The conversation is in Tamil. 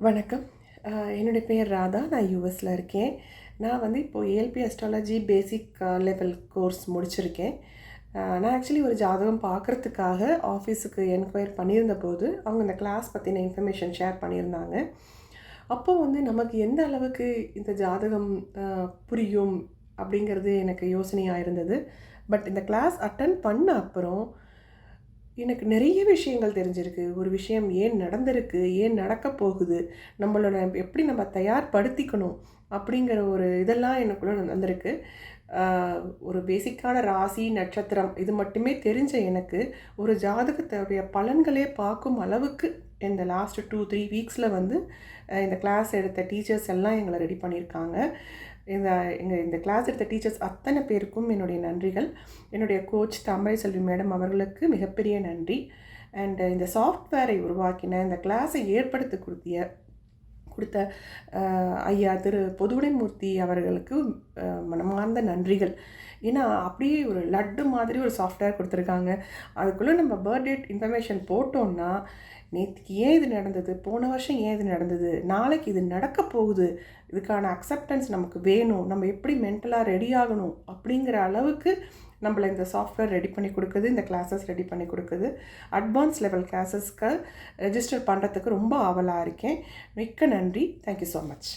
வணக்கம். என்னுடைய பேர் ராதா. நான் யூஎஸில் இருக்கேன். நான் வந்து இப்போது ALP astrology basic level course முடிச்சிருக்கேன். நான் ஆக்சுவலி ஒரு ஜாதகம் பார்க்குறதுக்காக ஆஃபீஸுக்கு என்கொயர் பண்ணியிருந்தபோது அவங்க இந்த கிளாஸ் பற்றின இன்ஃபர்மேஷன் ஷேர் பண்ணியிருந்தாங்க. அப்போ வந்து நமக்கு எந்த அளவுக்கு இந்த ஜாதகம் புரியும் அப்படிங்கிறது எனக்கு யோசனையாக இருந்தது. பட் இந்த கிளாஸ் அட்டன் பண்ண அப்புறம் எனக்கு நிறைய விஷயங்கள் தெரிஞ்சிருக்கு. ஒரு விஷயம் ஏன் நடந்திருக்கு, ஏன் நடக்கப் போகுது, நம்மளோட எப்படி நம்ம தயார்படுத்திக்கணும் அப்படிங்கிற ஒரு இதெல்லாம் எனக்குள்ள வந்திருக்கு. ஒரு பேசிக்கான ராசி, நட்சத்திரம் இது மட்டுமே தெரிஞ்ச எனக்கு ஒரு ஜாதகத்துடைய பலன்களே பார்க்கும் அளவுக்கு இந்த லாஸ்ட் 2-3 வீக்ஸில் வந்து இந்த கிளாஸ் எடுத்த டீச்சர்ஸ் எல்லாம் எங்களை ரெடி பண்ணியிருக்காங்க. இந்த கிளாஸ் எடுத்த டீச்சர்ஸ் அத்தனை பேருக்கும் என்னுடைய நன்றிகள். என்னுடைய கோச் தமிழ்செல்வி மேடம் அவர்களுக்கு மிகப்பெரிய நன்றி. அண்ட் இந்த சாஃப்ட்வேரை உருவாக்கின, இந்த கிளாஸை ஏற்படுத்தி கொடுத்த ஐயா திரு பொதுவுடைமூர்த்தி அவர்களுக்கு மனமார்ந்த நன்றிகள். ஏன்னா அப்படியே ஒரு லட்டு மாதிரி ஒரு சாஃப்ட்வேர் கொடுத்துருக்காங்க. அதுக்குள்ளே நம்ம பர்த்டேட் இன்ஃபர்மேஷன் போட்டோன்னா நேற்றுக்கு ஏன் இது நடந்தது, போன வருஷம் ஏன் இது நடந்தது, நாளைக்கு இது நடக்க போகுது, இதுக்கான அக்செப்டன்ஸ் நமக்கு வேணும், நம்ம எப்படி மென்டலாக ரெடி ஆகணும் அப்படிங்கிற அளவுக்கு நம்மளை இந்த சாஃப்ட்வேர் ரெடி பண்ணி கொடுக்குது, இந்த கிளாஸஸ் ரெடி பண்ணி கொடுக்குது. அட்வான்ஸ் லெவல் கிளாஸஸ்க்கு ரெஜிஸ்டர் பண்ணுறதுக்கு ரொம்ப ஆவலாக இருக்கேன். மிக்க நன்றி. Thank you so much.